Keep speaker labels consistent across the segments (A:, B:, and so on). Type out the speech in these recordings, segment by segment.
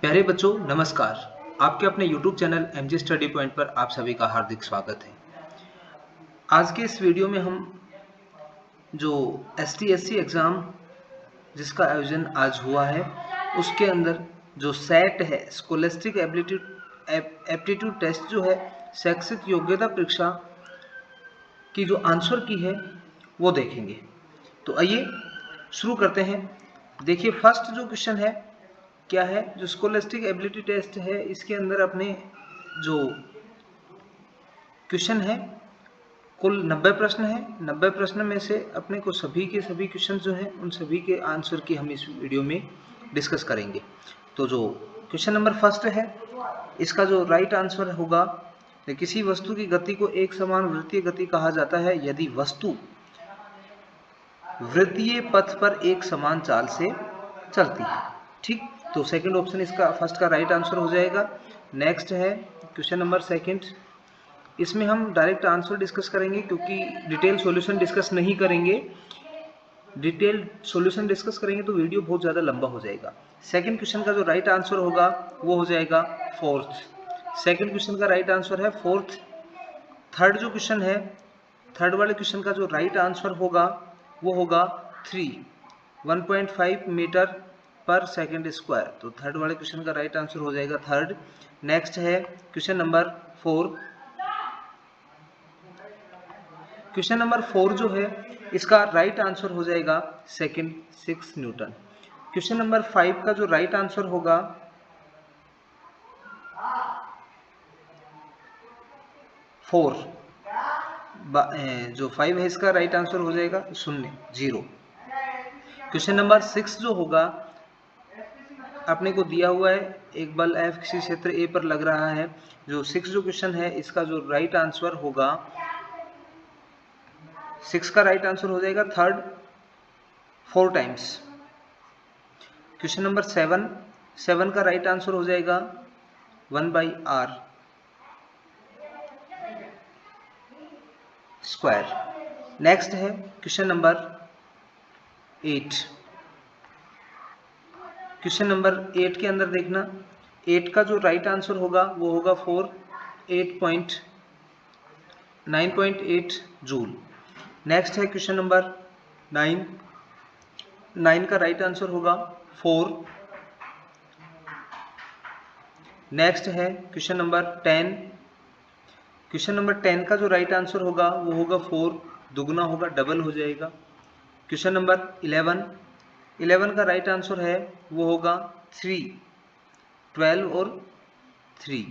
A: प्यारे बच्चों नमस्कार। आपके अपने YouTube channel MG study point पर आप सभी का हार्दिक स्वागत है। आज के इस वीडियो में हम जो ST/SC एग्ज़ाम जिसका आयोजन आज हुआ है उसके अंदर जो सेट है स्कोलेस्टिक एप्टीट्यूड टेस्ट जो है शैक्षिक योग्यता परीक्षा की जो आंसर की है वो देखेंगे। तो आइए शुरू करते हैं। देखिए फर्स्ट जो क्वेश्चन है क्या है, जो स्कोलेस्टिक एबिलिटी टेस्ट है इसके अंदर अपने जो क्वेश्चन है कुल 90 प्रश्न है। 90 प्रश्न में से अपने को सभी के सभी क्वेश्चन जो हैं उन सभी के आंसर की हम इस वीडियो में डिस्कस करेंगे। तो जो क्वेश्चन नंबर फर्स्ट है इसका जो राइट आंसर होगा, किसी वस्तु की गति को एक समान वृत्तीय गति कहा जाता है यदि वस्तु वृत्तीय पथ पर एक समान चाल से चलती है। ठीक, तो सेकंड ऑप्शन इसका फर्स्ट का राइट आंसर हो जाएगा। नेक्स्ट है क्वेश्चन नंबर सेकंड। इसमें हम डायरेक्ट आंसर डिस्कस करेंगे क्योंकि डिटेल सॉल्यूशन डिस्कस नहीं करेंगे। डिटेल सॉल्यूशन डिस्कस करेंगे तो वीडियो बहुत ज़्यादा लंबा हो जाएगा। सेकंड क्वेश्चन का जो राइट आंसर होगा वो हो जाएगा फोर्थ। सेकंड क्वेश्चन का राइट आंसर है फोर्थ। थर्ड जो क्वेश्चन है, थर्ड वाले क्वेश्चन का जो राइट आंसर होगा वो होगा 1.5 मीटर पर सेकेंड स्क्वायर। तो थर्ड वाले क्वेश्चन का राइट आंसर हो जाएगा थर्ड। नेक्स्ट है क्वेश्चन नंबर 4। क्वेश्चन नंबर 4 जो है इसका राइट आंसर हो जाएगा सेकेंड 6 न्यूटन। क्वेश्चन नंबर 5 का जो राइट आंसर होगा जो 5 है इसका राइट आंसर हो जाएगा 0। क्वेश्चन नंबर 6 जो होगा अपने को दिया हुआ है एक बल F किसी क्षेत्र A पर लग रहा है। जो 6 जो क्वेश्चन है इसका जो राइट आंसर होगा 6 का राइट आंसर हो जाएगा थर्ड 4 टाइम्स। क्वेश्चन नंबर 7 का राइट आंसर हो जाएगा 1/r स्क्वायर। नेक्स्ट है क्वेश्चन नंबर 8। क्वेश्चन नंबर 8 के अंदर देखना 8 का जो राइट आंसर होगा वो होगा 9.8 जूल। नेक्स्ट है क्वेश्चन नंबर 9 का राइट आंसर होगा 4। नेक्स्ट है क्वेश्चन नंबर 10। क्वेश्चन नंबर 10 का जो राइट आंसर होगा वो होगा 4, दुगना होगा डबल हो जाएगा। क्वेश्चन नंबर 11 का राइट आंसर है वो होगा 3, 12 और 3।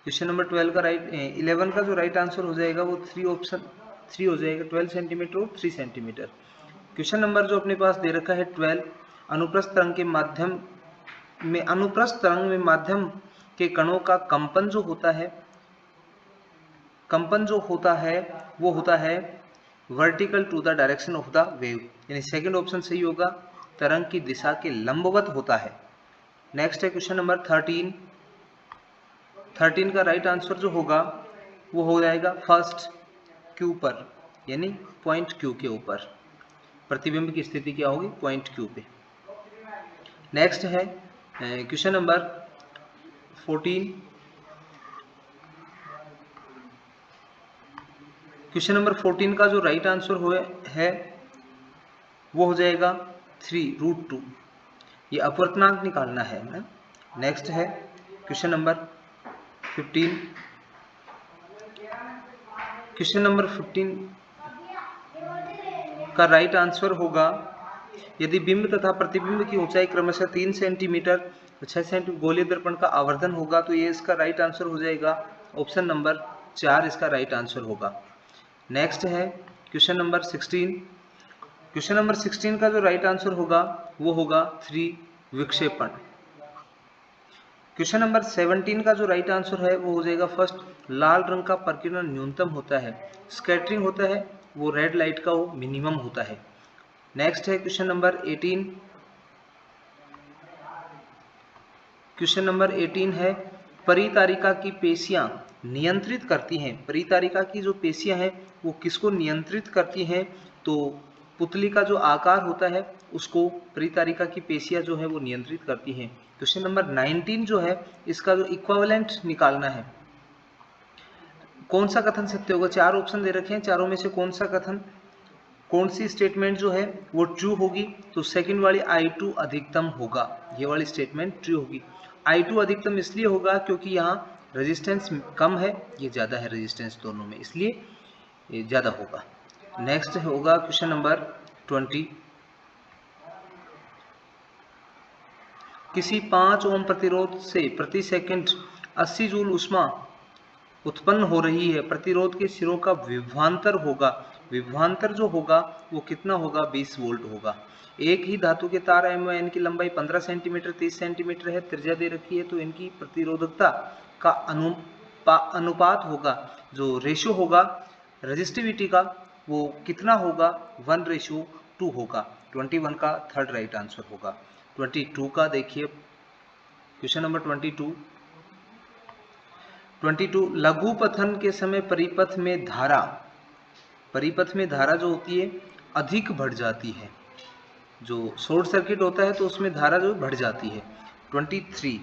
A: क्वेश्चन नंबर 11 का जो राइट आंसर हो जाएगा वो 3 हो जाएगा 12 सेंटीमीटर और 3 सेंटीमीटर। क्वेश्चन नंबर जो अपने पास दे रखा है 12, अनुप्रस्थ तरंग में माध्यम के कणों का कंपन जो होता है वो होता है vertical to the direction of the wave, यानी सेकंड ऑप्शन सही होगा, तरंग की दिशा के लंबवत होता है। नेक्स्ट है क्वेश्चन नंबर 13 का राइट आंसर जो होगा वो हो जाएगा फर्स्ट क्यू पर, यानी पॉइंट क्यू के ऊपर प्रतिबिंब की स्थिति क्या होगी पॉइंट क्यू पे। नेक्स्ट है क्वेश्चन नंबर 14। क्वेश्चन नंबर 14 का जो राइट आंसर है वो हो जाएगा 3√2, ये अपवर्तनांक निकालना है ना। नेक्स्ट है क्वेश्चन नंबर 15। क्वेश्चन नंबर 15 का राइट आंसर होगा यदि बिंब तथा प्रतिबिंब की ऊंचाई क्रमशः 3 सेंटीमीटर 6 सेंटीमीटर गोलीय दर्पण का आवर्धन होगा तो ये इसका राइट आंसर हो जाएगा ऑप्शन नंबर 4 इसका राइट आंसर होगा। नेक्स्ट है क्वेश्चन नंबर 16। क्वेश्चन नंबर 16 का जो राइट आंसर होगा वो होगा 3 विक्षेपण। क्वेश्चन नंबर 17 का जो राइट आंसर है वो हो जाएगा फर्स्ट, लाल रंग का प्रकीर्णन न्यूनतम होता है, स्कैटरिंग होता है वो रेड लाइट का वो मिनिमम होता है। नेक्स्ट है क्वेश्चन नंबर 18। क्वेश्चन नंबर 18 है परितारिका की पेशियां नियंत्रित करती हैं, परितारिका की जो पेशियां हैं वो किसको नियंत्रित करती हैं, तो पुतली का जो आकार होता है उसको परितारिका की पेशियां जो है वो नियंत्रित करती हैं। क्वेश्चन नंबर 19 जो है इसका जो इक्विवेलेंट निकालना है, कौन सा कथन सत्य होगा। 4 ऑप्शन दे रखे हैं, चारों में से कौन सी स्टेटमेंट जो है वो ट्रू होगी। तो सेकंड वाली I2 अधिकतम होगा, ये वाली स्टेटमेंट ट्रू होगी। I2 अधिकतम इसलिए होगा क्योंकि यहाँ रेजिस्टेंस कम है, ये ज़्यादा है रेजिस्टेंस दोनों में, इसलिए ये ज़्यादा होगा। नेक्स्ट होगा क्वेश्चन नंबर 20। किसी 5 ओम प्रतिरोध से प्रति सेकंड 80 जूल ऊष्मा उत्पन्न हो रही है, प्रतिरोध के सिरों का विभवांतर होगा। विभवांतर जो होगा वो कितना होगा, 20 वोल्ट होगा। एक ही धातु के तार M व N की लंबाई 15 सेंटीमीटर 30 सेंटीमीटर है, त्रिज्या दे रखी है, तो इनकी प्रतिरोधकता का अनुपात होगा, जो रेशियो होगा रेजिस्टिविटी का, वो कितना होगा, 1:2 होगा। 21 का थर्ड राइट आंसर होगा। 22 का देखिए क्वेश्चन नंबर 22 लघु पथन के समय परिपथ में धारा जो होती है अधिक बढ़ जाती है। जो शॉर्ट सर्किट होता है तो उसमें धारा जो बढ़ जाती है। 23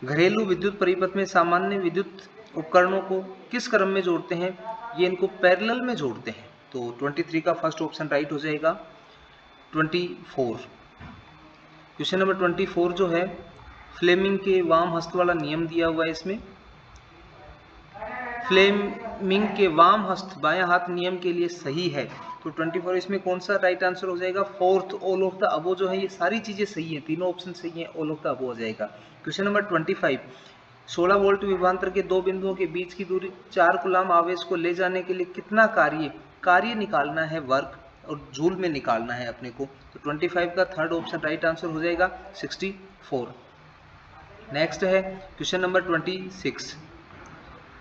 A: घरेलू विद्युत परिपथ में सामान्य विद्युत उपकरणों को किस क्रम में जोड़ते हैं, ये इनको पैरेलल में जोड़ते हैं। तो 23 का फर्स्ट ऑप्शन राइट हो जाएगा। 24 क्वेश्चन नंबर 24 जो है फ्लेमिंग के वाम हस्त वाला नियम दिया हुआ है। इसमें फ्लेमिंग के वाम हस्त बायां हाथ नियम के लिए सही है। तो 24 इसमें कौन सा राइट आंसर हो जाएगा, fourth all of the above जो है, ये सारी चीजें सही है, तीनों ऑप्शन सही है, ऑल ऑफ द अबो हो जाएगा। क्वेश्चन नंबर 25 16 वोल्ट विभवांतर के दो बिंदुओं के बीच की दूरी 4 कूलाम आवेश को ले जाने के लिए कितना कार्य निकालना है, वर्क, और जूल में निकालना है अपने को। तो 25 का थर्ड ऑप्शन राइट आंसर हो जाएगा 64। नेक्स्ट है क्वेश्चन नंबर 26।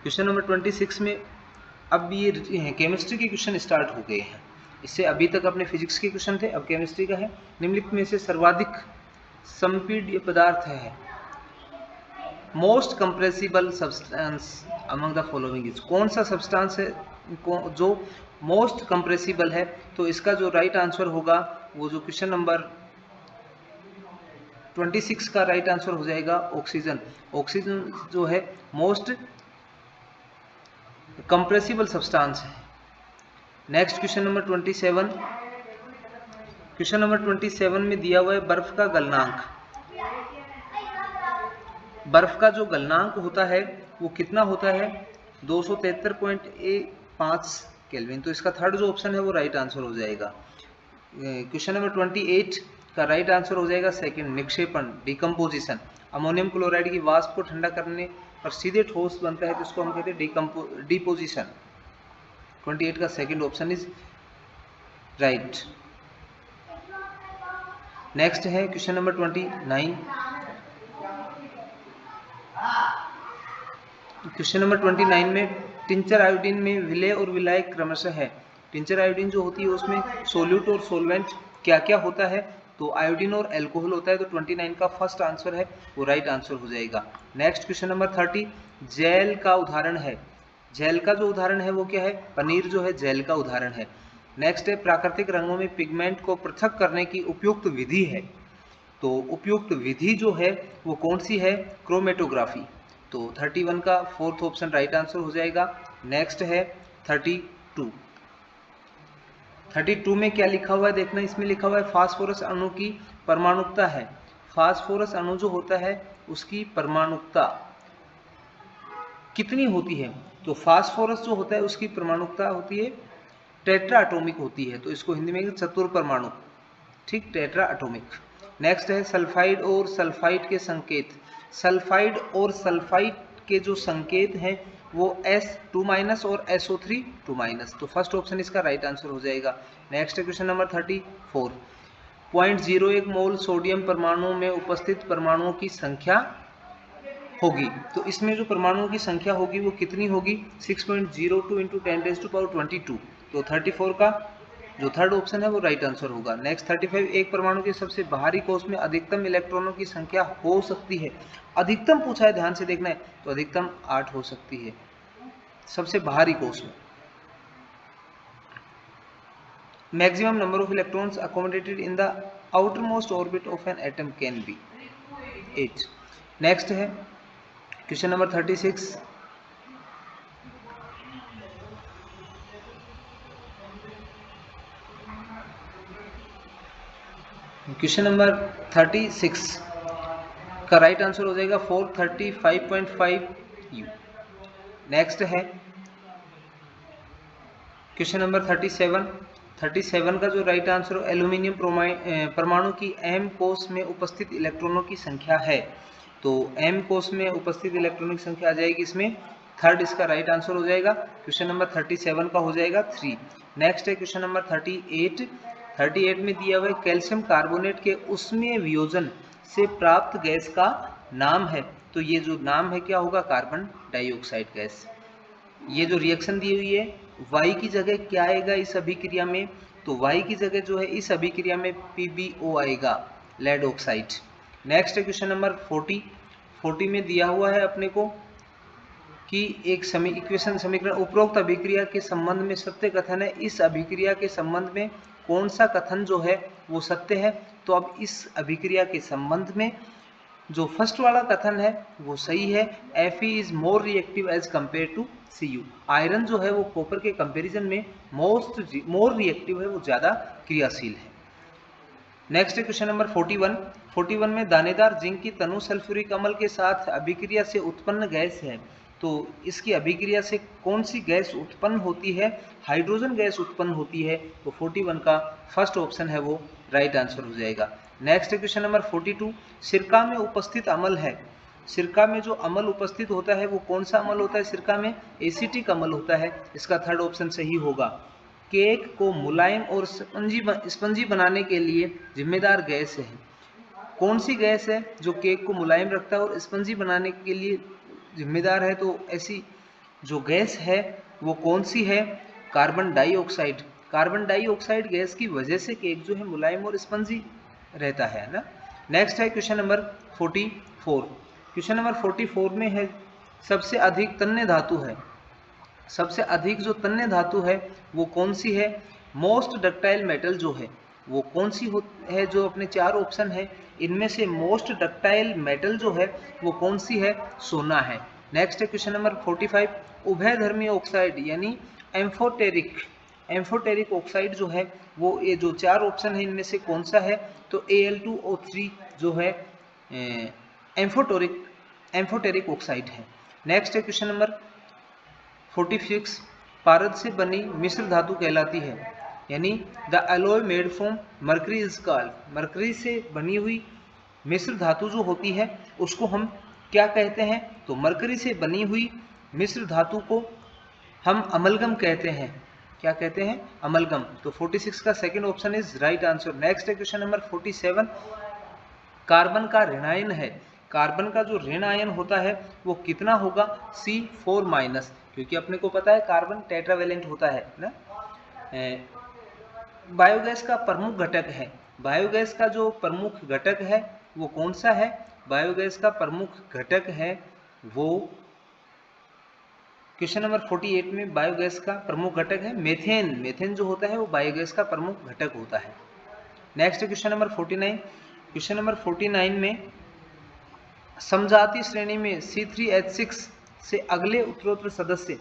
A: क्वेश्चन नंबर 26 में अब ये केमिस्ट्री के क्वेश्चन स्टार्ट हो गए हैं। इससे अभी तक अपने फिजिक्स के क्वेश्चन थे, अब केमिस्ट्री का है। निम्नलिखित में से सर्वाधिक संपीड्य पदार्थ है, most compressible substance among the following is, कौन सा सब्सटेंस है जो मोस्ट कंप्रेसिबल है। तो इसका जो राइट आंसर होगा वो जो क्वेश्चन नंबर 26 का राइट आंसर हो जाएगा ऑक्सीजन। ऑक्सीजन जो है मोस्ट कंप्रेसिबल सब्सटेंस है। Next question number 27। Question number 27 में दिया हुआ है बर्फ का गलनांक। बर्फ का जो गलनांक होता है वो कितना होता है, 273.5 केल्विन। तो इसका थर्ड जो ऑप्शन है वो राइट आंसर हो जाएगा। क्वेश्चन नंबर 28 का राइट आंसर हो जाएगा सेकंड, निक्षेपण, डिकम्पोजिशन। अमोनियम क्लोराइड की वाष्प को ठंडा करने पर सीधे ठोस बनता है तो इसको हम कहते हैं डिपोजिशन। 28 का second option is right. Next है क्वेश्चन नंबर 29। क्वेश्चन नंबर 29 में टिंचर आयोडीन में विलेय और विलायक क्रमशः है। टिंचर आयोडीन जो होती है उसमें सोल्यूट और सोलवेंट क्या क्या होता है, तो आयोडीन और अल्कोहल होता है। तो 29 का फर्स्ट आंसर है वो राइट आंसर हो जाएगा। नेक्स्ट क्वेश्चन नंबर 30 जेल का उदाहरण है। जेल का जो उदाहरण है वो क्या है, पनीर जो है जेल का उदाहरण है। नेक्स्ट है प्राकृतिक रंगों में पिगमेंट को पृथक करने की उपयुक्त विधि है। तो उपयुक्त विधि जो है वो कौन सी है, क्रोमेटोग्राफी। तो 31 का फोर्थ ऑप्शन राइट आंसर हो जाएगा। नेक्स्ट है 32। 32 में क्या लिखा हुआ है देखना, इसमें लिखा हुआ है फास्फोरस अणु की परमाणुकता है। फास्फोरस अणु जो होता है उसकी परमाणुकता कितनी होती है, तो फास्फोरस जो होता है उसकी परमाणुकता होती है टेट्रा एटॉमिक होती है। तो इसको हिंदी में चतुर परमाणु, ठीक, टेट्रा एटॉमिक। नेक्स्ट है सल्फाइड और सल्फाइड के संकेत। सल्फाइड और सल्फाइड के जो संकेत हैं वो S2- और SO3-। तो फर्स्ट ऑप्शन इसका राइट आंसर हो जाएगा। नेक्स्ट है क्वेश्चन नंबर 34। 0.01 मोल सोडियम परमाणु में उपस्थित परमाणुओं की संख्या होगी। तो इसमें जो परमाणुओं की संख्या होगी वो कितनी होगी, 6.02 × 10⁻22। तो 34 का जो थर्ड ऑप्शन है वो राइट आंसर होगा। नेक्स्ट 35 एक परमाणु के सबसे बाहरी कोष में अधिकतम इलेक्ट्रॉनों की संख्या हो सकती है। अधिकतम पूछा है, ध्यान से देखना है, तो अधिकतम 8 हो सकती है सबसे बाहरी कोष में। Maximum number of electrons accommodated in the outermost orbit of an atom can be 8। Next है क्वेश्चन नंबर 36। क्वेश्चन नंबर 36 का राइट आंसर हो जाएगा 435.5 यू। नेक्स्ट है क्वेश्चन नंबर 37 का जो राइट आंसर एल्यूमिनियम परमाणु की m कोष में उपस्थित इलेक्ट्रॉनों की संख्या है। तो m कोष में उपस्थित इलेक्ट्रॉनों की संख्या आ जाएगी इसमें थर्ड, इसका राइट आंसर हो जाएगा क्वेश्चन नंबर 37 का हो जाएगा 3। नेक्स्ट है क्वेश्चन नंबर 38 में दिया हुआ कैल्शियम कार्बोनेट के ऊष्मीय वियोजन से प्राप्त गैस का नाम है। तो ये जो नाम है क्या होगा, कार्बन डाइऑक्साइड गैस। ये जो रिएक्शन दी हुई है Y की जगह क्या आएगा इस अभिक्रिया में, तो Y की जगह जो है इस अभिक्रिया में PbO आएगा, लेड ऑक्साइड। नेक्स्ट है क्वेश्चन नंबर 40 में दिया हुआ है अपने को कि एक इक्वेशन समीकरण उपरोक्त अभिक्रिया के संबंध में सत्य कथन है, इस अभिक्रिया के संबंध में कौन सा कथन जो है वो सत्य है। तो अब इस अभिक्रिया के संबंध में जो फर्स्ट वाला कथन है वो सही है, Fe is more reactive as compare to Cu। Iron जो है वो कॉपर के कंपैरिजन में मोर रिएक्टिव है, वो ज्यादा क्रियाशील है। नेक्स्ट है क्वेश्चन नंबर 41 में दानेदार जिंक की तनु सल्फ्यूरिक अम्ल के साथ अभिक्रिया से उत्पन्न गैस है। तो इसकी अभिक्रिया से कौन सी गैस उत्पन्न होती है, हाइड्रोजन गैस उत्पन्न होती है। तो 41 का फर्स्ट ऑप्शन है वो राइट आंसर हो जाएगा। नेक्स्ट है क्वेश्चन नंबर 42, सिरका में उपस्थित अम्ल है। सिरका में जो अम्ल उपस्थित होता है वो कौन सा अम्ल होता है, सिरका में एसिटिक अम्ल होता है, इसका थर्ड ऑप्शन सही होगा। केक को मुलायम और स्पंजी बनाने के लिए जिम्मेदार गैस है। कौन सी गैस है जो केक को मुलायम रखता है और स्पंजी बनाने के लिए जिम्मेदार है, तो ऐसी जो गैस है वो कौन सी है, carbon dioxide. Carbon dioxide gas की वजह से केक जो है मुलायम और स्पंजी रहता है ना। नेक्स्ट है क्वेश्चन नंबर 44। क्वेश्चन नंबर 44 में है सबसे अधिक तन्य धातु है, सबसे अधिक जो तन्य धातु है वो कौन सी है। मोस्ट डक्टाइल मेटल जो है वो कौन सी है, जो अपने चार ऑप्शन है इनमें से मोस्ट डक्टाइल मेटल जो है वो कौन सी है, सोना है। नेक्स्ट है क्वेश्चन नंबर 45, उभयधर्मी ऑक्साइड यानी एम्फोटेरिक ऑक्साइड जो है वो, ये जो चार ऑप्शन है इनमें से कौन सा है, तो Al2O3 जो है एम्फोटेरिक ऑक्साइड है। नेक्स्ट है क्वेश्चन नंबर 46, पारद से बनी मिश्र धातु कहलाती है, यानी the alloy made from mercury is called. Mercury से बनी हुई मिश्र धातु जो होती है उसको हम क्या कहते हैं, तो मरकरी से बनी हुई मिश्र धातु को हम अमलगम कहते हैं। क्या कहते हैं, अमलगम। तो 46 का second option is right answer. Next है क्वेश्चन नंबर 47, कार्बन का ऋणायन है, कार्बन का जो ऋण आयन होता है वो कितना होगा, C4-, क्योंकि अपने को पता है कार्बन टेट्रावेलेंट होता है ना। बायोगैस का प्रमुख घटक है, बायोगैस का जो प्रमुख घटक है वो कौन सा है, बायोगैस का प्रमुख घटक है वो क्वेश्चन नंबर 48 में बायोगैस का प्रमुख घटक है मेथेन। मेथेन जो होता है वो बायोगैस का प्रमुख घटक होता है। Next question number 49, question number 49 में समजाति श्रेणी में C3H6 से अगले उत्तरोत्तर सदस्य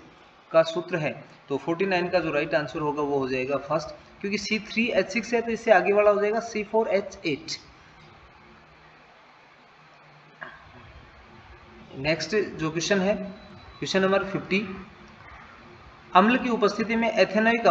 A: का सूत्र है। तो 49 का जो राइट आंसर होगा वो हो जाएगा फर्स्ट, क्योंकि C3H6 है तो इससे आगे वाला हो जाएगा C4H8। नेक्स्ट जो क्वेश्चन है क्वेश्चन नंबर 50, अम्ल की उपस्थिति में एथेनोइक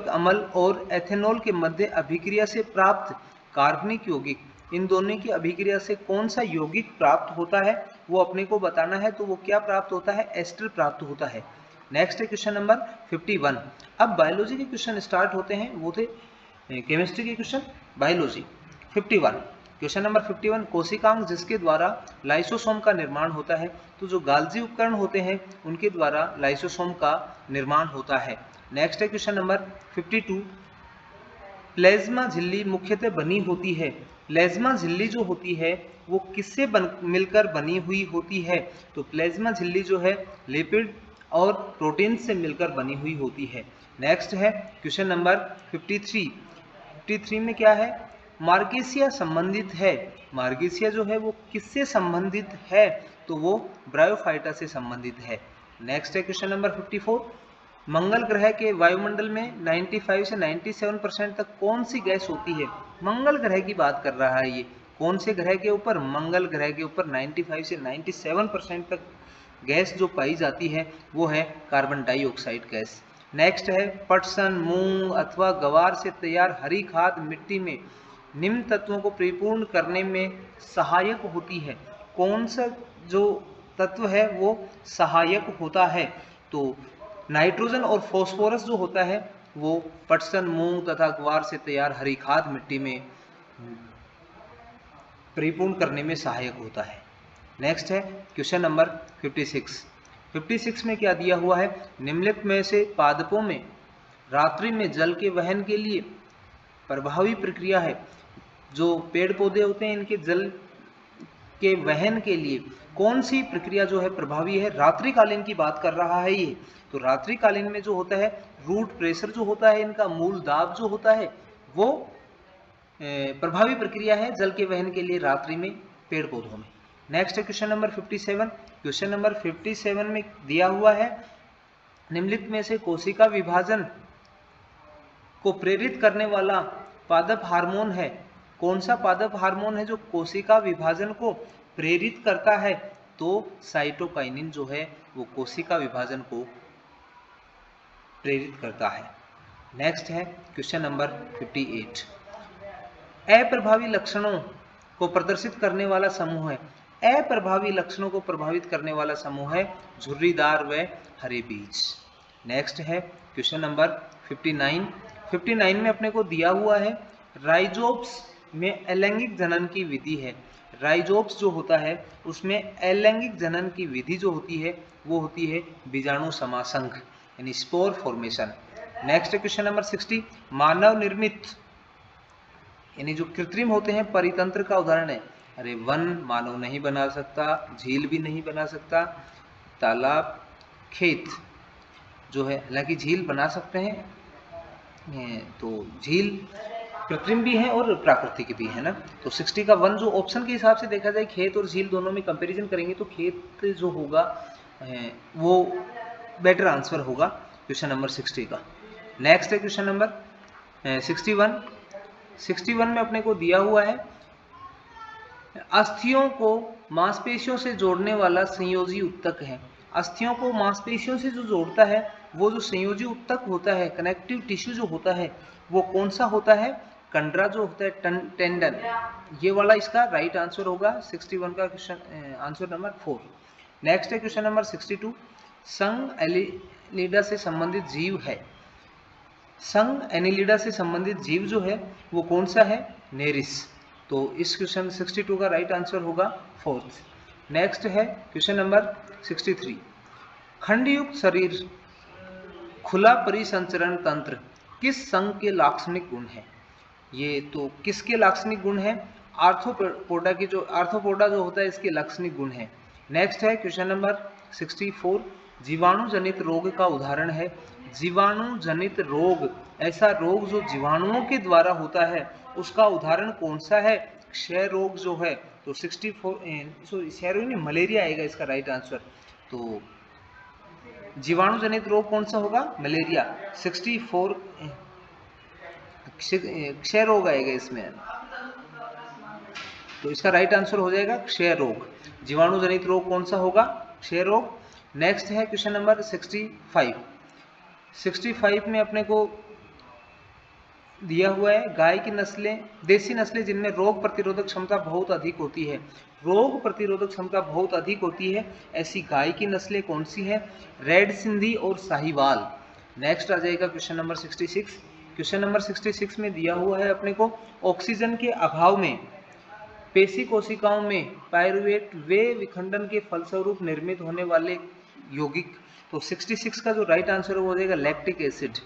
A: अम्ल और एथेनॉल के मध्य अभिक्रिया से प्राप्त कार्बनिक यौगिक, इन दोनों की अभिक्रिया से कौन सा यौगिक प्राप्त होता है वो अपने को बताना है। तो वो क्या प्राप्त होता है, एस्टर प्राप्त होता है। नेक्स्ट है क्वेश्चन नंबर 51। अब बायोलॉजी के क्वेश्चन स्टार्ट होते हैं, वो थे केमिस्ट्री के क्वेश्चन, बायोलॉजी। 51 क्वेश्चन नंबर 51, कोशिकांग जिसके द्वारा लाइसोसोम का निर्माण होता है। तो जो गाल्जी उपकरण होते हैं उनके द्वारा लाइसोसोम का निर्माण होता है। नेक्स्ट है क्वेश्चन नंबर 52, प्लाज्मा झिल्ली मुख्यतः बनी होती है। प्लाज्मा झिल्ली जो होती है वो किससे मिलकर बनी हुई होती है, तो प्लाज्मा झिल्ली जो है लिपिड और प्रोटीन से मिलकर बनी हुई होती है। नेक्स्ट है क्वेश्चन नंबर 53। 53 में क्या है, मार्गेसिया संबंधित है। मार्गेसिया जो है वो किससे संबंधित है, तो वो ब्रायोफाइटा से संबंधित है। नेक्स्ट है क्वेश्चन नंबर 54, मंगल ग्रह के वायुमंडल में 95 से 97% तक कौन सी गैस होती है। मंगल ग्रह की बात कर रहा है ये, कौन से ग्रह के ऊपर, मंगल ग्रह के ऊपर 95 से 97% तक गैस जो पाई जाती है वो है कार्बन डाइऑक्साइड गैस। नेक्स्ट है पटसन, मूंग अथवा गवार से तैयार हरी खाद मिट्टी में निम्न तत्वों को परिपूर्ण करने में सहायक होती है। कौन सा जो तत्व है वो सहायक होता है, तो नाइट्रोजन और फास्फोरस जो होता है वो पटसन, मूंग तथा ग्वार से तैयार हरी खाद मिट्टी में परिपूर्ण करने में सहायक होता है। नेक्स्ट है क्वेश्चन नंबर 56। 56 में क्या दिया हुआ है, निम्नलिखित में से पादपों में रात्रि में जल के वहन के लिए प्रभावी प्रक्रिया है। जो पेड़ पौधे होते हैं इनके जल के वहन के लिए कौन सी प्रक्रिया जो है प्रभावी है, रात्रिकालीन की बात कर रहा है ये। तो रात्रिकालीन में जो होता है रूट प्रेशर जो होता है, इनका मूल दाब जो होता है वो प्रभावी प्रक्रिया है जल के वहन के लिए रात्रि में पेड़ पौधों में। नेक्स्ट है क्वेश्चन नंबर 57। क्वेश्चन नंबर 57 में दिया हुआ है, निम्नलिखित में से कोशिका विभाजन को प्रेरित करने वाला पादप हार्मोन है। कौन सा पादप हार्मोन है जो कोशिका विभाजन को प्रेरित करता है, तो साइटोकाइनिन जो है वो कोशिका विभाजन को प्रेरित करता है। नेक्स्ट है क्वेश्चन नंबर 58। अप्रभावी लक्षणों को प्रदर्शित करने वाला समूह है। अप्रभावी लक्षणों को प्रभावित करने वाला समूह है झुर्रीदार व हरे बीज। नेक्स्ट है क्वेश्चन नंबर 59। 59 में अपने को दिया हुआ है, राइजोप्स में अलैंगिक जनन की विधि है। राइजोप्स जो होता है उसमें अलैंगिक जनन की विधि जो होती है वो होती है बीजाणु समासंघ यानी spore formation. Next question number 60, मानव निर्मित यानी जो कृत्रिम होते हैं परितंत्र का उदाहरण है। अरे वन मानव नहीं बना सकता, झील भी नहीं बना सकता, तालाब, खेत जो है, हालांकि झील बना सकते हैं, तो झील कृत्रिम भी है और प्राकृतिक भी है ना। तो 60 का 1 जो ऑप्शन के हिसाब से देखा जाए, खेत और झील दोनों में कंपैरिजन करेंगे तो खेत जो होगा वो बेटर आंसर होगा क्वेश्चन नंबर 60 का। नेक्स्ट है क्वेश्चन नंबर 61। 61 में अपने को दिया हुआ है, अस्थियों को मांसपेशियों से जोड़ने वाला संयोजी उत्तक है। अस्थियों को मांसपेशियों से जो जोड़ता है वो जो संयोजी उत्तक होता है, कनेक्टिव टिश्यू जो होता है वो कौन सा होता है, कंडरा जो होता है, टेंडन। ये वाला इसका राइट आंसर होगा 61 का क्वेश्चन आंसर नंबर 4। नेक्स्ट है क्वेश्चन नंबर 62, संघ एनिलिडा से संबंधित जीव है। संघ एनिलिडा से संबंधित जीव जो है वो कौन सा है, नेरिस। तो इस क्वेश्चन 62 का राइट आंसर होगा 4th। नेक्स्ट है क्वेश्चन नंबर 63, खंडयुक्त शरीर खुला परिसंचरण तंत्र किस संघ के लाक्षणिक गुण है। ये तो किसके लाक्षणिक गुण है, आर्थ्रोपोडा की, जो आर्थ्रोपोडा जो होता है इसके लाक्षणिक गुण है। नेक्स्ट है क्वेश्चन नंबर 64, जीवाणु जनित रोग का उदाहरण है। जीवाणु जनित रोग, ऐसा रोग जो जीवाणुओं के द्वारा होता है उसका उदाहरण कौन सा है, क्षय रोग जो है। तो 64 क्षय रोग नहीं, मलेरिया आएगा इसका राइट आंसर। तो जीवाणु जनित रोग कौन सा होगा, मलेरिया। 64 क्षय रोग आएगा इसमें, तो इसका राइट आंसर हो जाएगा क्षय रोग। जीवाणु जनित रोग कौन सा होगा, क्षय रोग। नेक्स्ट है क्वेश्चन नंबर 65। 65 में अपने को दिया हुआ है, गाय की नस्लें, देसी नस्लें जिनमें रोग प्रतिरोधक क्षमता बहुत अधिक होती है। रोग प्रतिरोधक क्षमता बहुत अधिक होती है, ऐसी गाय की नस्लें कौन सी हैं, रेड सिंधी और साहिवाल। नेक्स्ट आ जाएगा क्वेश्चन नंबर 66। क्वेश्चन नंबर 66 में दिया हुआ है अपने को, ऑक्सीजन के अभाव में पेशी कोशिकाओं में पायरुवेट वे विखंडन के फलस्वरूप निर्मित होने वाले यौगिक। तो 66 का जो राइट आंसर हो जाएगा लैक्टिक एसिड।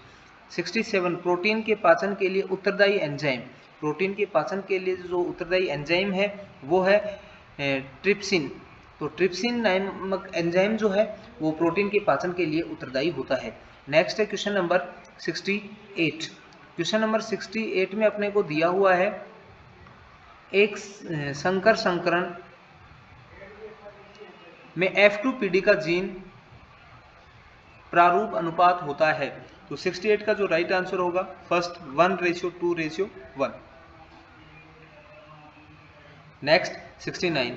A: 67, प्रोटीन के पाचन के लिए उत्तरदायी एंजाइम। प्रोटीन के पाचन के लिए जो उत्तरदायी एंजाइम है वो है ट्रिप्सिन। तो ट्रिप्सिन नामक एंजाइम जो है वो प्रोटीन के पाचन के लिए उत्तरदायी होता है। नेक्स्ट है क्वेश्चन नंबर 68। क्वेश्चन नंबर 68 में अपने को दिया हुआ है एक संकर संकरण में F2PD का जीन प्रारूप अनुपात होता है। तो 68 का जो राइट आंसर होगा फर्स्ट 1:2:1। नेक्स्ट 69,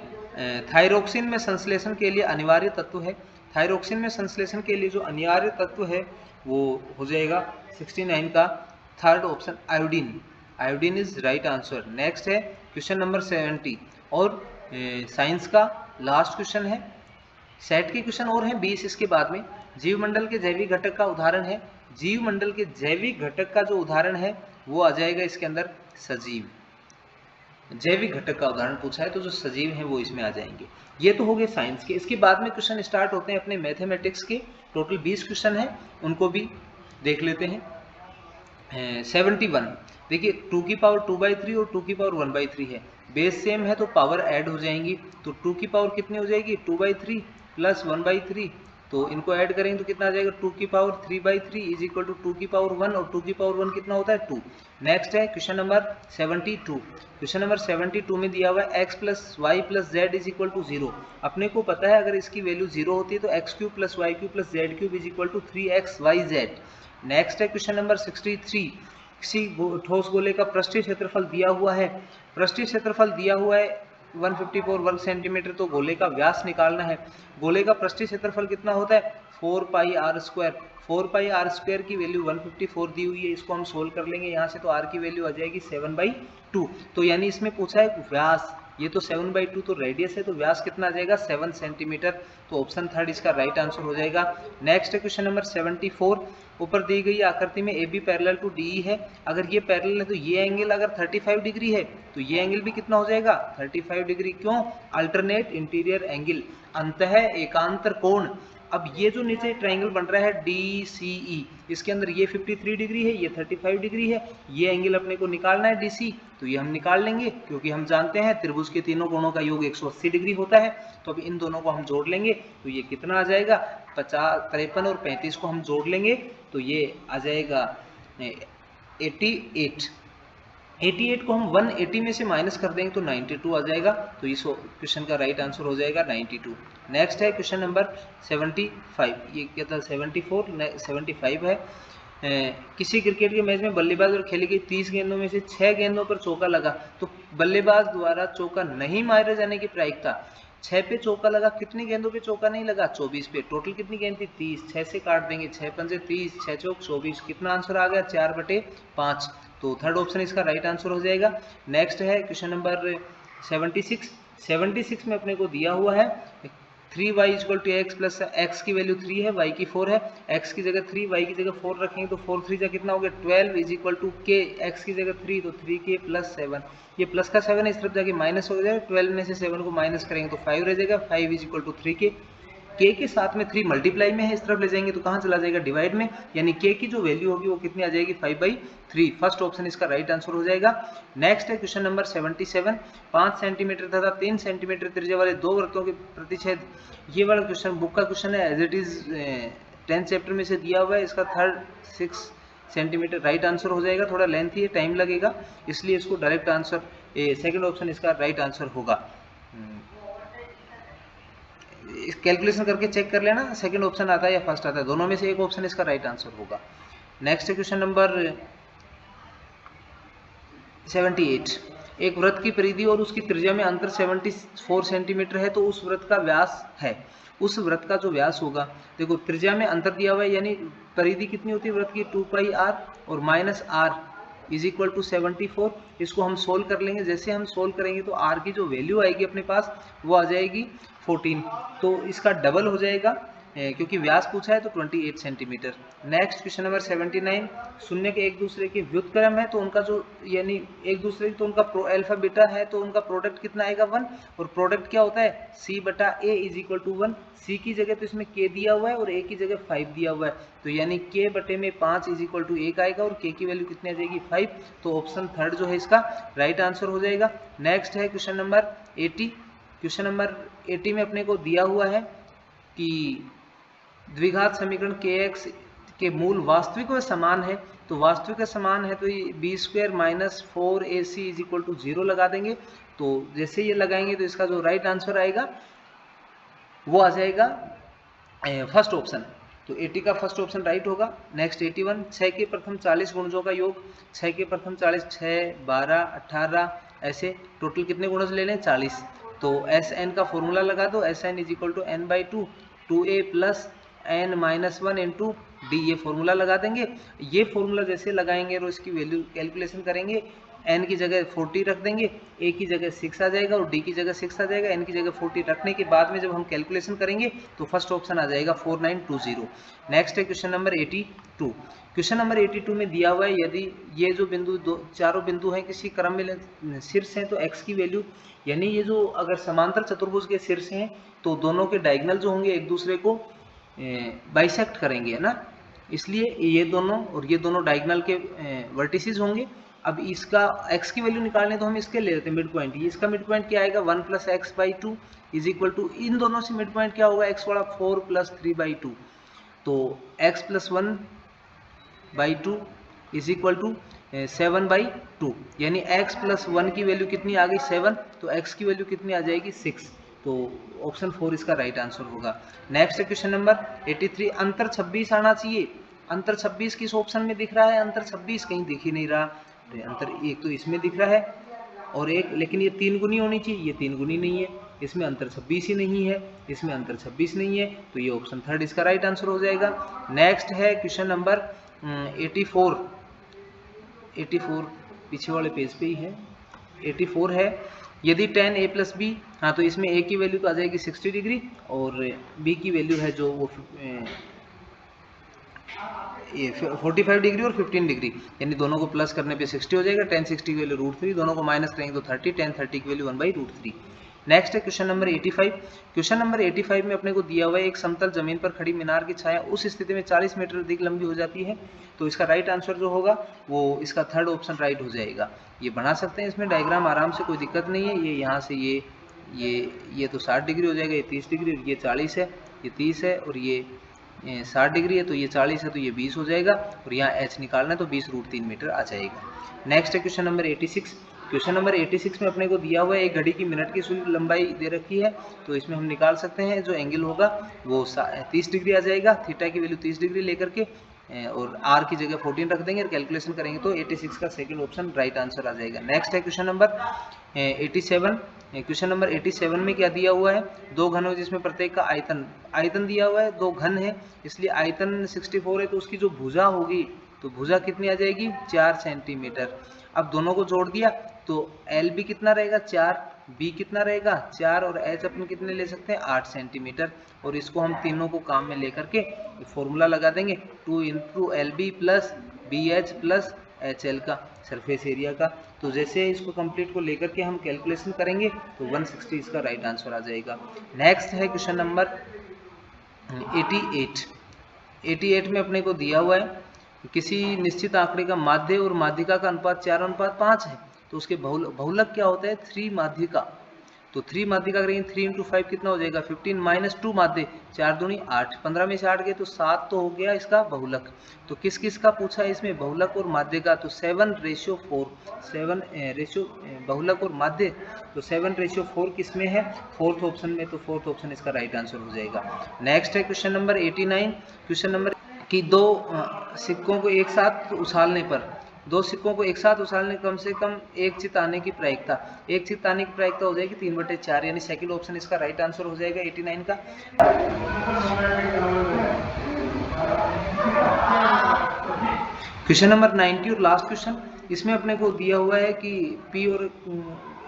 A: थायरोक्सिन में संश्लेषण के लिए अनिवार्य तत्व है। थायरोक्सिन में संश्लेषण के लिए जो अनिवार्य तत्व है वो हो जाएगा 69 का third option iodine. Iodine is right answer. Next है क्वेश्चन नंबर 70 और साइंस का लास्ट क्वेश्चन है। सेट के क्वेश्चन और हैं 20 इसके बाद में। जीवमंडल के जैविक घटक का उदाहरण है। जीवमंडल के जैविक घटक का जो उदाहरण है वो आ जाएगा इसके अंदर सजीव। जैविक घटक का उदाहरण पूछा है तो जो सजीव हैं वो इसमें आ जाएंगे। ये तो हो गए साइंस के। इसके बाद में क्वेश्चन स्टार्ट होते हैं अपने मैथमेटिक्स के। टोटल 20 क्वेश्चन हैं, उनको भी देख लेते हैं। 71 देखिए 2 की पावर 2/3 और 2 की पावर 1/3 है। बेस सेम है तो पावर ऐड हो जाएंगी। तो 2 की पावर कितनी हो जाएगी 2/3 प्लस 1/3, तो इनको ऐड करेंगे तो कितना आ जाएगा 2 की पावर 3/3 इज इक्वल टू 2 की पावर 1 और 2 की पावर 1 कितना होता है 2। नेक्स्ट है क्वेश्चन नंबर 72। क्वेश्चन नंबर 72 में दिया हुआ है x plus y plus z is equal to 0। अपने को पता है अगर इसकी वैल्यू 0 होती है तो x³ plus y³ plus z³ is equal to 3xyz। Next है क्वेश्चन नंबर 63। किसी ठोस गोले का पृष्ठीय क्षेत्रफल दिया हुआ है। पृष्ठीय क्षेत्रफल दिया हुआ है 154 वर्ग सेंटीमीटर, तो गोले का व्यास निकालना है। गोले का पृष्ठीय क्षेत्रफल कितना होता है 4πr²। 4πr² की वैल्यू 154 दी हुई है, इसको हम सोल्व कर लेंगे यहाँ से, तो r की वैल्यू आ जाएगी 7/2। तो यानी इसमें पूछा है व्यास, ये तो 7/2 तो रेडियस है, तो व्यास कितना आ जाएगा 7 सेंटीमीटर। तो ऑप्शन थर्ड इसका राइट आंसर हो जाएगा। नेक्स्ट है क्वेश्चन नंबर 74। ऊपर दी गई आकृति में AB पैरेलल टू DE है। अगर ये पैरेलल है तो ये एंगल अगर 35 डिग्री है तो ये एंगल भी कितना हो जाएगा 35 डिग्री। क्यों? अल्टरनेट इंटीरियर एंगल, अंतः एकांतर कोण। अब ये जो नीचे ट्रायंगल बन रहा है DCE, इसके अंदर ये 53 डिग्री है, ये 35 डिग्री है, ये एंगल अपने को निकालना है DC, तो ये हम निकाल लेंगे क्योंकि हम जानते हैं त्रिभुज के तीनों कोणों का योग 180 डिग्री होता है। तो अब इन दोनों को हम जोड़ लेंगे तो ये कितना आ जाएगा 53 और 35 को हम जोड़ लेंगे तो ये आ जाएगा 88। 88 को हम 180 में से माइनस कर देंगे तो 92 आ जाएगा। तो इस क्वेश्चन का राइट आंसर हो जाएगा 92। नेक्स्ट है क्वेश्चन नंबर 75। ये क्या था 74 75 है। किसी क्रिकेट के मैच में बल्लेबाज और खेली गई 30 गेंदों में से 6 गेंदों पर चौका लगा तो बल्लेबाज द्वारा चौका नहीं मारे जाने की प्रायिकता। 6 पे चौका लगा, कितनी गेंदों पे चौका नहीं लगा 24 पे। टोटल कितनी गेंद थी 30, 6 से काट देंगे 6 पंजे 30, 6 चौक 24, कितना आंसर आ गया 4/5। तो थर्ड ऑप्शन इसका राइट आंसर हो जाएगा। नेक्स्ट है क्वेश्चन नंबर 76। 76 में अपने को दिया हुआ है 3y = x प्लस x की वैल्यू 3 है, y की 4 है। x की जगह 3, y की जगह 4 रखेंगे तो 4 3 जा कितना हो गया 12 = k, x की जगह 3 तो 3k प्लस 7, ये प्लस का 7 इस तरफ जाके माइनस हो जाएगा। 12 में से 7 को माइनस करेंगे तो 5 रह जाएगा, 5 = 3k। k के साथ में 3 मल्टीप्लाई में है, इस तरफ ले जाएंगे तो कहाँ चला जाएगा डिवाइड में, यानी k की जो वैल्यू होगी वो कितनी आ जाएगी 5/3। फर्स्ट ऑप्शन इसका राइट आंसर हो जाएगा। नेक्स्ट है क्वेश्चन नंबर 77। 5 सेंटीमीटर तथा 3 सेंटीमीटर त्रिज्या वाले दो वृत्तों के प्रतिच्छेद, ये वाला क्वेश्चन बुक का क्वेश्चन है, as it is 10th chapter में से दिया हुआ है। इसका 6 सेंटीमीटर राइट आंसर हो जाएगा। थोड़ा लेंथी है, टाइम लगेगा, इसलिए इसको डायरेक्ट आंसर सेकंड ऑप्शन इसका राइट आंसर होगा। कैलकुलेशन करके चेक कर लेना सेकंड ऑप्शन आता है या फर्स्ट आता है, दोनों में से एक ऑप्शन इसका राइट आंसर होगा। Next question number 78। एक वृत्त की परिधि और उसकी त्रिज्या में अंतर 74 सेंटीमीटर है तो उस वृत्त का व्यास है। उस वृत्त का जो व्यास होगा, देखो त्रिज्या में अंतर दिया हुआ है, यानी परिधि कितनी होती है वृत्त की 2πr और -r = 74। इसको हम सोल्व कर लेंगे। जैसे हम सोल्व करेंगे तो r की जो वैल्यू आएगी अपने पास वो आ जाएगी 14, तो इसका डबल हो जाएगा क्योंकि व्यास पूछा है तो 28 सेंटीमीटर। Next question number 79। शून्य के एक दूसरे के व्युत्क्रम है तो उनका जो, यानी एक दूसरे की तो उनका अल्फा बीटा है तो उनका प्रोडक्ट कितना आएगा 1, और प्रोडक्ट क्या होता है c/a = 1। c की जगह तो इसमें k दिया हुआ है और a की जगह 5 दिया हुआ है, तो यानी k/5 = 1 आएगा और k की वैल्यू कितनी आ जाएगी 5। तो ऑप्शन थर्ड जो है इसका राइट आंसर हो जाएगा। नेक्स्ट है क्वेश्चन नंबर 80। क्वेश्चन नंबर 80 में अपने को दिया हुआ है कि द्विघात समीकरण kx के मूल वास्तविक व समान है, तो वास्तविक का समान है तो ये b square minus 4ac is equal to 0 लगा देंगे। तो जैसे ये लगाएंगे तो इसका जो राइट आंसर आएगा वो आ जाएगा फर्स्ट ऑप्शन। तो 80 का फर्स्ट ऑप्शन राइट होगा। नेक्स्ट 81, 6 के प्रथम 40 गुणजों का योग, 6 के प्रथम 40, 6, 12, 18 ऐसे टोटल कितने गुणज ले लें 40। तो एस एन का फॉर्मूला लगा दो, s n is equal to n by 2, 2a plus n minus 1 into d, ये फॉर्मूला लगा देंगे। ये फॉर्मूला जैसे लगाएंगे और इसकी वैल्यू कैलकुलेशन करेंगे, n की जगह 40 रख देंगे, a की जगह 6 आ जाएगा और d की जगह 6 आ जाएगा। n की जगह 40 रखने के बाद में जब हम कैलकुलेशन करेंगे तो फर्स्ट ऑप्शन आ जाएगा 4920। नेक्स्ट है क्वेश्चन नंबर 82। क्वेश्चन नंबर 82 में दिया हुआ है यदि ये जो बिंदु चारों बिंदु हैं किसी क्रम में शीर्ष हैं तो x की वैल्यू, यानी ये जो अगर समांतर चतुर्भुज के शीर्ष हैं तो दोनों के डायगोनल जो होंगे एक दूसरे को बाइसेक्ट करेंगे, है ना, इसलिए ये दोनों और ये दोनों डायगोनल के वर्टिसेस होंगे। अब इसका x की वैल्यू निकालने तो हम इसके ले लेते हैं मिड पॉइंट। ये इसका मिड पॉइंट क्या आएगा 1 plus X by 2 is equal to, इन दोनों से मिड पॉइंट क्या होगा x वाला 4 प्लस 3 बाई 2, तो x plus 1 by 2 is equal to 7 by 2, यानी x प्लस 1 की वैल्यू कितनी आ गई 7, तो x की वैल्यू कितनी आ जाएगी 6। तो ऑप्शन 4 इसका राइट आंसर होगा। नेक्स्ट है क्वेश्चन नंबर 83, अंतर 26 आना चाहिए। अंतर 26 किस ऑप्शन में दिख रहा है? अंतर 26 कहीं दिख ही नहीं रहा। तो अंतर एक तो इसमें दिख रहा है और एक, लेकिन ये 3 गुनी होनी चाहिए, ये 3 गुनी नहीं है, इसमें अंतर 26 ही नहीं है, इसमें अंतर 26 नहीं है, तो ये ऑप्शन 3 इसका राइट आंसर हो जाएगा। नेक्स्ट है क्वेश्चन नंबर 84 पीछे वाले पेज पे ही है। 84 है, यदि tan a प्लस बी, हाँ तो इसमें a की वैल्यू तो आ जाएगी 60 डिग्री और b की वैल्यू है जो वो 45 डिग्री और 15 डिग्री, यानी दोनों को प्लस करने पे 60 हो जाएगा। tan 60 की वैल्यू √3, दोनों को माइनस करेंगे तो 30, tan 30 की वैल्यू 1/√3। नेक्स्ट है क्वेश्चन नंबर 85। क्वेश्चन नंबर 85 में अपने को दिया हुआ है एक समतल जमीन पर खड़ी मीनार की छाया उस स्थिति में 40 मीटर अधिक लंबी हो जाती है, तो इसका राइट आंसर जो होगा वो इसका 3rd ऑप्शन राइट हो जाएगा। ये बना सकते हैं, इसमें डायग्राम आराम से, कोई दिक्कत नहीं है। ये यहाँ से ये तो 60 डिग्री हो जाएगा, ये 30 डिग्री, ये 40 है, ये 30 है और ये 60 डिग्री है, तो ये 40 है तो ये 20 हो जाएगा और यहाँ h निकालना है तो 20√3 मीटर आ जाएगा। नेक्स्ट है क्वेश्चन नंबर 86। क्वेश्चन नंबर 86 में अपने को दिया हुआ है एक घड़ी की मिनट की सुई लंबाई दे रखी है, तो इसमें हम निकाल सकते हैं जो एंगल होगा वो 30 डिग्री आ जाएगा। थीटा की वैल्यू 30 डिग्री लेकर के और r की जगह 14 रख देंगे और कैलकुलेशन करेंगे तो 86 का 2nd ऑप्शन राइट आंसर आ जाएगा। नेक्स्ट है क्वेश्चन नंबर 87। क्वेश्चन नंबर 87 में क्या दिया हुआ है? 2 घनों जिसमें प्रत्येक का आयतन दिया हुआ है, 2 घन है इसलिए आयतन 64 है, तो उसकी जो भुजा होगी तो भुजा कितनी आ जाएगी 4 सेंटीमीटर। अब दोनों को जोड़ दिया तो एल बी कितना रहेगा 4, बी कितना रहेगा 4 और एच अपन कितने ले सकते हैं 8 सेंटीमीटर। और इसको हम तीनों को काम में लेकर के फॉर्मूला लगा देंगे 2 into l b plus b h plus h l का सरफेस एरिया का। तो जैसे इसको कंप्लीट को लेकर के हम कैलकुलेशन करेंगे तो 160 इसका राइट आंसर आ जाएगा। नेक्स्ट है क्वेश्चन नंबर 88 में अपने को दिया हुआ है किसी निश्चित आंकड़े का माध्य और माध्यिका का अनुपात 4:5 है, तो उसके बहुलक क्या होता है 3 माध्यिका। तो 3 माध्यिका करेंगे 3 × 5 कितना हो जाएगा 15 माइनस 2 माध्य 4 दूनी 8, 15 में से 8 गए तो 7 तो हो गया इसका बहुलक। तो किस किस का पूछा है इसमें बहुलक और माध्य का, तो 7:4, 7 बहुलक और माध्य, तो 7:4 किस में है 4th ऑप्शन में, तो 4th ऑप्शन इसका राइट आंसर हो जाएगा। नेक्स्ट है क्वेश्चन नंबर 89। क्वेश्चन नंबर कि 2 सिक्कों को एक साथ उछालने पर, 2 सिक्कों को एक साथ उछालने कम से कम एक चित आने की प्रायिकता, एक चित आने की प्रायिकता हो जाएगी 3/4, यानी 2nd ऑप्शन इसका राइट आंसर हो जाएगा 89 का। क्वेश्चन नंबर 90 और लास्ट क्वेश्चन, इसमें अपने को दिया हुआ है कि P और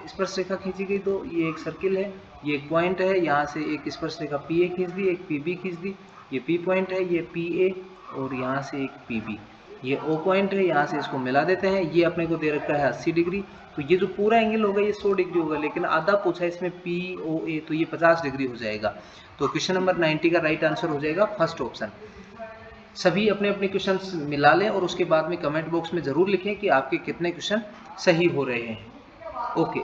A: स्पर्श रेखा खींची गई, तो ये एक सर्किल है, ये एक पॉइंट है, यहाँ से एक स्पर्श रेखा PA खींच दी, एक PB खींच दी, ये P पॉइंट है, ये PA और यहाँ से एक PB, ये O पॉइंट है, यहाँ से इसको मिला देते हैं। ये अपने को दे रखा है 80 डिग्री, तो ये जो पूरा एंगल होगा ये 100 डिग्री होगा, लेकिन आधा पूछा है इसमें POA, तो ये 50 डिग्री हो जाएगा। तो क्वेश्चन नंबर 90 का राइट आंसर हो जाएगा 1st ऑप्शन। सभी अपने अपने क्वेश्चंस मिला लें और उसके बाद में कमेंट बॉक्स में ज़रूर लिखें कि आपके कितने क्वेश्चन सही हो रहे हैं। ओके।